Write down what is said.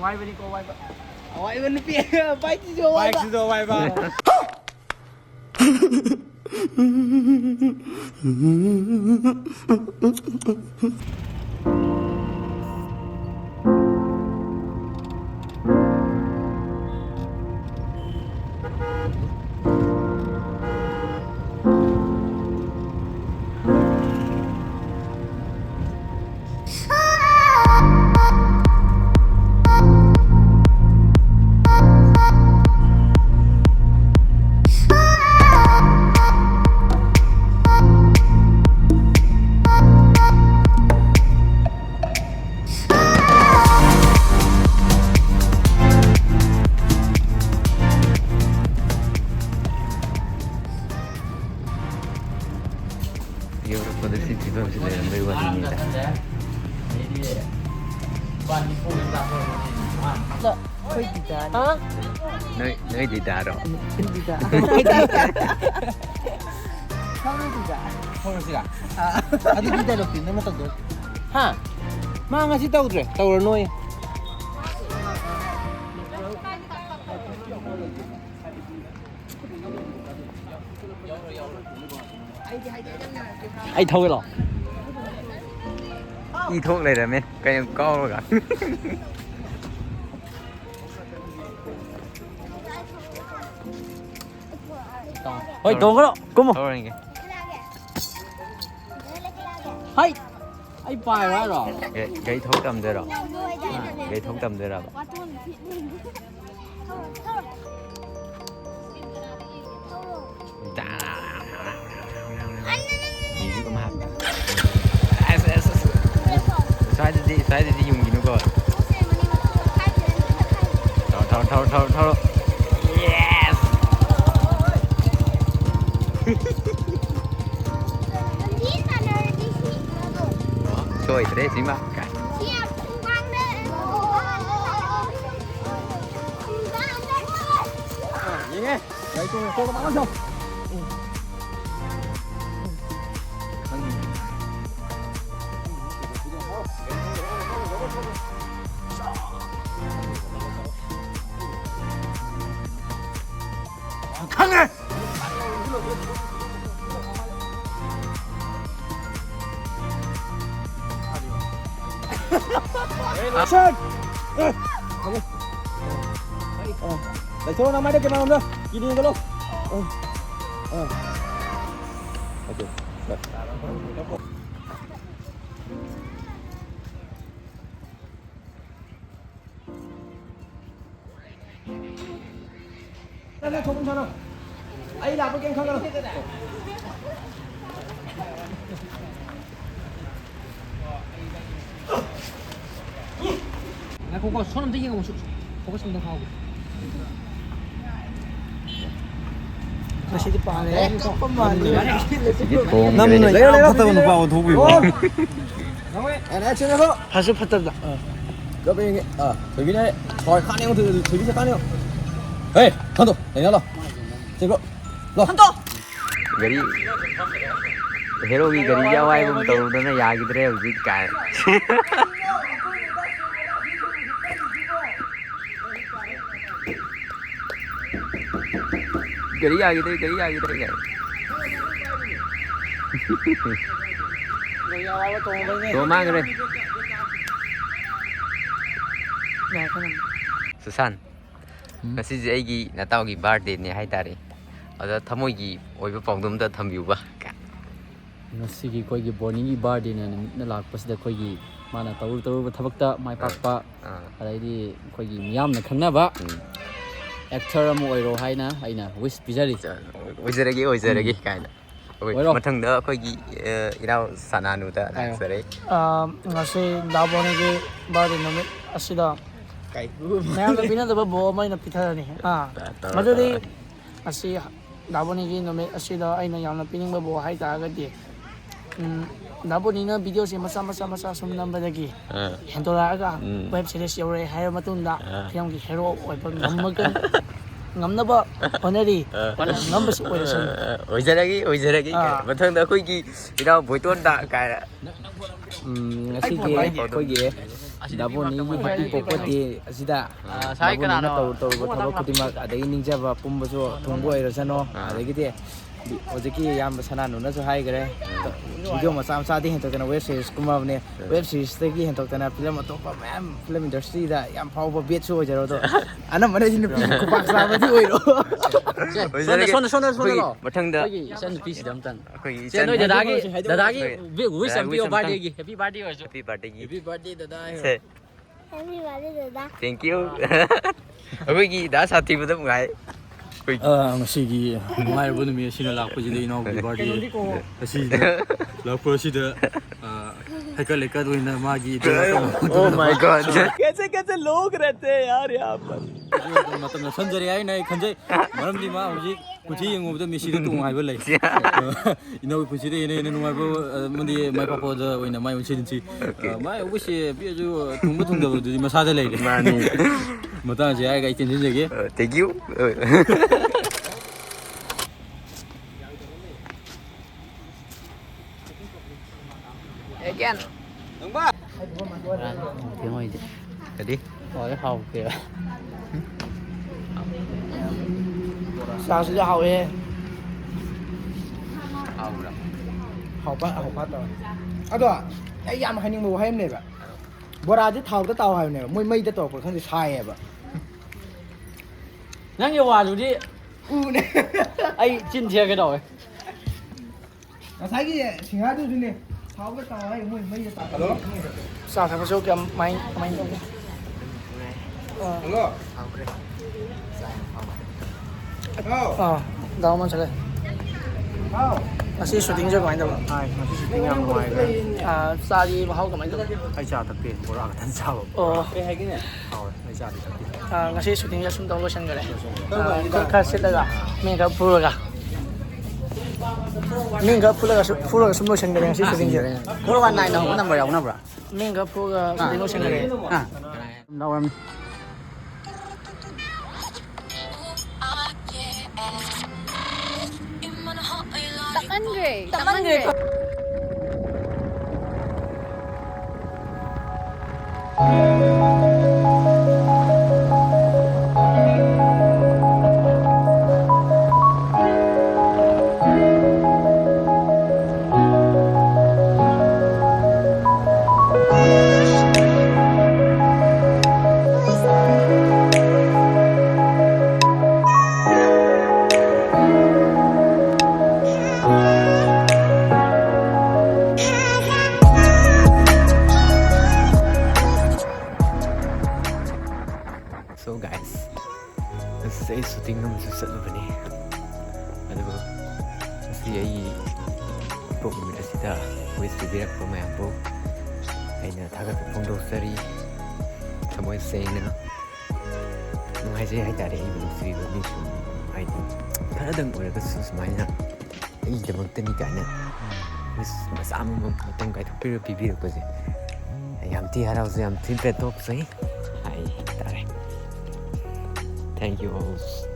Quay bên đi cô quay bên. Quay bên phía bike chứ vô Quay chứ rồi quay vào. 유럽보다 시티 범실에는 매우 왔습니다. Hả? nơi đi đà rồi. Hindi ka. Sao hindi ka? Không gì cả. Adi kita lo pin naman tagdo. Ha? Mga si tawd re, tawr noy. Ai thôi rồi. Đi thuốc này rồi men, cái co rồi cả. Ôi, đồ đó. Come on. Thôi kìa. Hay. Ai bài quá rồi. Cái thuốc cầm đây rồi. Cái thuốc cầm đây rồi. Gì cũng hạt. Xoay đi dùng gì nữa coi. Thôi. Yes. Rồi, đấy chính mà. Nghe. Đấy cô có bán không? 강해. Sơn. Để cho nó máy được cái nào nữa. Đi đi cái lúc. Ok. Được. Đây không sao. Ấy làm cái không đâu. 나 그거 손 움직이고 보고 싶은 거 하고. 다시 빠네. 조금만. 남는 내가 갔다 오고 도구 이거. 나 지나서 다시 팠다. 여기 저기 네. 저 까네요. 저기서 까네요. 에이, 한도. 내려라. 이거. 너 한도. Gari. Hero की गरी जाओ आए वो तो उन्होंने याद किधर है उसी का है. गरी आ गई गए. तो मांग रहे. Susan. Masih jadi natau की birthday ने हाई तारे. अदा थमोई की ओइबा पाउदम दा थम्बिउबा. ꯉꯁꯤꯒꯤ ꯑꯩꯈꯣꯏꯒꯤ ꯕꯣꯔꯅꯤꯡꯒꯤ ꯕꯥꯔꯗꯦꯅ ꯅꯨꯃꯤꯠꯅ ꯂꯥꯛꯄꯁꯤꯗ ꯑꯩꯈꯣꯏꯒꯤ ꯃꯥꯅ ꯇꯧꯔꯨꯕ ꯊꯕꯛꯇ ꯃꯥꯏ ꯄꯥꯛꯄ ꯑꯗꯩꯗꯤ ꯑꯩꯈꯣꯏꯒꯤ ꯃꯤꯌꯥꯝꯅ ꯈꯪꯅꯕ ꯑꯦꯛꯇꯔ ꯑꯃ ꯑꯣꯏꯔꯣ ꯍꯥꯏꯅ ꯑꯩꯅ ꯋꯤꯁ ꯄꯤꯖꯔꯤ. ꯑꯣꯏꯖꯔꯒꯦ ꯀꯥꯏꯅ. ꯃꯊꯪꯗ ꯑꯩꯈꯣꯏꯒꯤ ꯏꯅꯥꯎ ꯁꯅꯥꯅꯨꯗ ꯂꯥꯛꯆꯔꯦ. Ngasi Dabonigi birthday numit asida. mayamna pinadaba bo amayna pitharani. Madudi asi Dabonigi numit asida aina yamna piningba bo hai taagadi. Dabonina video si masa sum nambadagi. Hentoraga web series yore hayo matunda filmgi hero oiba ngammagan ngamnaba honari ngambasi oirasan. 오이자라기 맞다. 거기 이나 보이던다 가라. ꯉꯁꯤꯒꯤ ꯑꯩꯈꯣꯏꯒꯤ ꯗꯥꯕꯣꯅꯤꯒꯤ happy ꯄꯣꯛꯄ ꯗꯦ ꯑꯁꯤꯗ ꯗꯥꯕꯣꯅꯤꯅ ꯇꯧꯔꯨꯕ ꯊꯕꯛ ꯈꯨꯗꯤꯡꯃꯛ ꯑꯗꯒꯤ ꯅꯤꯡꯖꯕ ꯄꯨꯝꯕꯁꯨ ꯊꯨꯡꯕ ꯑꯣꯏꯔꯁꯅꯨ ꯑꯗꯒꯤꯗꯤ ꯍꯧꯖꯤꯛꯀꯤ ꯏꯌꯥꯝꯕ ꯁꯅꯥꯅꯨꯅꯁꯨ ꯍꯥꯏꯈ꯭ꯔꯦ ꯚꯤꯗꯤꯑꯣ ꯃꯆꯥ ꯃꯆꯥꯗꯤ ꯍꯦꯟꯗꯣꯛꯇꯅ ꯋꯦꯕ ꯁꯤꯔꯤꯁꯀꯨꯝꯕꯅꯦ ꯋꯦꯕ ꯁꯤꯔꯤꯁꯇꯒꯤ ꯍꯦꯟꯗꯣꯛꯇꯅ ꯐꯤꯂꯝ ꯑꯇꯣꯞꯄ ꯃꯌꯥꯝ ꯐꯤꯂꯝ ꯏꯟꯗꯁꯇ꯭ꯔꯤꯗ ꯌꯥꯝ ꯐꯥꯎꯕ ꯕꯦꯠꯁꯨ ꯑꯣꯏꯖꯔꯣ ꯑꯗꯣ ꯑꯅꯝꯕꯅ ꯁꯤ ꯅꯨꯄꯤ ꯈꯨꯄꯥꯛ ꯆꯥꯕꯗꯤ ꯑꯣꯏꯔꯣ ꯁꯣꯟꯗ ꯃꯊꯪꯗ ꯑꯩꯈꯣꯏꯒꯤ ꯏꯆꯟ ꯅꯨꯄꯤꯁꯤꯗ ꯑꯝꯇꯪ ꯑꯩꯈꯣꯏꯒꯤ ꯁꯦ ꯅꯣꯏ ꯗꯗꯥꯒꯤ ꯋꯤꯁ ꯑꯝ ꯄꯤꯌꯣ ꯕꯥꯔꯗꯦꯒꯤ ꯍꯦꯄꯤ ꯕꯥꯔꯗꯦ ꯑꯣꯏꯔꯁꯨ ꯍꯦꯄꯤ ꯕꯥꯔꯗꯦꯒꯤ ꯍꯦꯄꯤ ꯕꯥꯔꯗꯦ ꯗꯗꯥ ꯁꯦ Happy birthday, Dada. Thank you ꯑꯩꯈꯣꯏꯒꯤ ꯗꯥ ꯁꯥꯊꯤꯕꯗ ꯅꯨꯡꯉꯥꯏ ꯉꯁꯤꯒꯤ ꯅꯨꯡꯉꯥꯏꯔꯕ ꯅꯨꯃꯤꯠ ꯑꯁꯤꯅ ꯂꯥꯛꯄꯁꯤꯗ ꯏꯅꯥꯎꯒꯤ ꯕꯥꯔꯗꯦ ꯑꯁꯤꯗ ꯂꯥꯛꯄ ꯑꯁꯤꯗ ꯍꯩꯀꯠ ꯂꯩꯀꯠ ꯑꯣꯏꯅ ꯃꯥꯒꯤ Oh my god ꯃꯇꯝꯗ ꯁꯟꯖꯔꯦ ꯍꯥꯏꯅ ꯑꯩ ꯈꯟꯖꯩ ꯃꯔꯝꯗꯤ ꯃꯥ ꯍꯧꯖꯤꯛ ꯄꯨꯟꯁꯤ ꯌꯦꯡꯉꯨꯕꯗ ꯃꯦꯁꯤꯗ ꯇꯣꯡꯉꯥꯏꯕ ꯂꯩ ꯏꯅꯥꯎꯒꯤ ꯄꯨꯟꯁꯤꯗ ꯍꯦꯟꯅ ꯅꯨꯡꯉꯥꯏꯕ ꯑꯃꯗꯤ ꯃꯥꯏ ꯄꯥꯛꯄꯗ ꯑꯣꯏꯅ ꯃꯥꯏ ꯑꯣꯟꯁꯤꯟꯁꯤ ꯃꯥꯏ ꯑꯣꯕꯁꯤ ꯄꯤꯔꯁꯨ ꯊꯨꯡꯕ ꯊꯨꯡꯗꯕꯗꯨꯗꯤ ꯃꯁꯥꯗ ꯂꯩꯔꯦ ꯃꯇꯥꯡꯁꯦ ꯍꯥꯏꯔꯒ ꯑꯩ ꯇꯦꯟꯁꯤꯟꯖꯒꯦ ꯊꯦꯡꯛ ꯌꯨ again ꯊꯦꯡꯉꯣꯏꯗꯤ ꯀꯔꯤ ꯍꯣꯏ ꯍꯥꯎꯈ꯭ꯔꯦ ꯆꯥꯛꯁꯤꯁꯨ ꯍꯥꯎꯋꯦ ꯍꯥꯎꯕ꯭ꯔꯥ ꯍꯥꯎꯄꯥ ꯇꯧꯔꯦ ꯑꯗꯣ ꯑꯩ ꯌꯥꯝ ꯍꯥꯏꯅꯤꯡꯕ ꯋꯥꯍꯩ ꯑꯃꯅꯦꯕ ꯕꯣꯔꯥꯁꯦ ꯊꯥꯎꯗ ꯇꯥꯎ ꯍꯥꯏꯕꯅꯦꯕ ꯃꯣꯏ ꯃꯩꯗ ꯇꯧꯔꯛꯄ ꯈꯪꯗꯦ ꯁꯥꯏꯌꯦꯕ ꯅꯪꯒꯤ ꯋꯥꯗꯨꯗꯤ ꯎꯅꯦ ꯑꯩ ꯆꯤꯟ ꯊꯤꯔꯒꯦ ꯇꯧꯋꯦ ꯉꯁꯥꯏꯒꯤ ꯁꯤꯡꯍꯥꯔꯗꯨꯁꯨꯅꯦ ꯊꯥꯎꯗ ꯇꯥꯎ ꯍꯥꯏ ꯃꯣꯏ ꯃꯩꯗ ꯇꯥꯎ ꯍꯜꯂꯣ ꯆꯥ ꯊꯛꯄꯁꯨ ꯀꯃꯥꯏꯅ ꯇꯧꯒꯦ ꯍꯜꯂꯣ ꯗꯥꯎ ꯑꯃ ꯆꯠꯂꯦ ꯉꯁꯤ ꯁꯨꯇꯤꯡꯁꯦ ꯀꯃꯥꯏꯅ ꯇꯧꯕ ꯉꯁꯤ ꯁꯨꯇꯤꯡ ꯌꯥꯝ ꯅꯨꯡꯉꯥꯏꯈ꯭ꯔꯦ ꯆꯥꯗꯤ ꯃꯍꯥꯎꯀꯃꯥꯏꯅ ꯇꯧꯒꯦ ꯑꯩ ꯆꯥ ꯊꯛꯇꯦ ꯕꯣꯔꯥ ꯈꯛꯇꯪ ꯆꯥꯕ ꯑꯣ ꯍꯥꯎꯋꯦ ꯑꯩ ꯆꯥꯗꯤ ꯊꯛꯇꯦ ꯉꯁꯤ ꯁꯨꯇꯤꯡꯁꯦ ꯁꯨꯝ ꯇꯧ ꯂꯣꯏꯁꯤꯟꯈꯔꯦ ꯈꯨꯠ ꯈꯔ ꯁꯤꯠꯂꯒ ꯃꯤ ꯈꯔ ꯐꯨꯔꯒ ꯃꯤ ꯈꯔ ꯐꯨꯔꯒ ꯁꯨꯝ ꯂꯣꯏꯁꯤꯟꯈꯔꯦ ꯉꯁꯤ ꯁꯨꯇꯤꯡꯁꯦ 419 ꯍꯧꯕ ꯅꯝꯕꯔ ꯌꯥꯎꯅꯕ꯭ꯔꯥ ꯃꯤ ꯈꯔ ꯐꯨꯔꯒ ꯁꯨꯇꯤꯡ ꯂꯣꯏꯁꯤꯟꯈꯔꯦ ꯅꯥꯎꯔꯝ Tamangre. So guys, ꯉꯁꯤ ꯑꯩ ꯁꯨꯇꯤꯡ ꯑꯃꯁꯨ ꯆꯠꯂꯨꯕꯅꯤ ꯑꯗꯨꯒ ꯉꯁꯤ ꯑꯩꯒꯤ ꯏꯄꯣꯛ ꯅꯨꯃꯤꯠ ꯑꯁꯤꯗ ꯋꯤꯁ ꯄꯤꯕꯤꯔꯛꯄ ꯃꯌꯥꯝꯕꯨ ꯑꯩꯅ ꯊꯥꯒꯠꯄ ꯐꯣꯡꯗꯣꯛꯆꯔꯤ ꯊꯃꯣꯏ ꯁꯦꯡꯅ ꯅꯨꯡꯉꯥꯏꯖꯩ ꯍꯥꯏꯇꯥꯔꯦ ꯑꯩꯕꯨ ꯅꯨꯡꯁꯤꯕꯤꯕ ꯃꯤꯁꯨ ꯍꯥꯏꯗꯤ ꯈꯔꯗꯪ ꯑꯣꯏꯔꯒꯁꯨ ꯁꯨꯃꯥꯏꯅ ꯑꯩꯒꯤꯗꯃꯛꯇꯅꯤ ꯀꯥꯏꯅ ꯋꯤꯁ ꯃꯆꯥ ꯑꯃꯃꯝ ꯃꯇꯝ ꯀꯥꯏꯊꯣꯛꯄꯤꯔꯒ ꯄꯤꯕꯤꯔꯛꯄꯁꯦ ꯌꯥꯝ ꯊꯤ ꯍꯔꯥꯎꯖꯩ ꯌꯥꯝ ꯊꯤ ꯄꯦꯟꯊꯣꯛꯆꯩ ꯍꯥꯏꯇꯥꯔꯦ. Thank you all.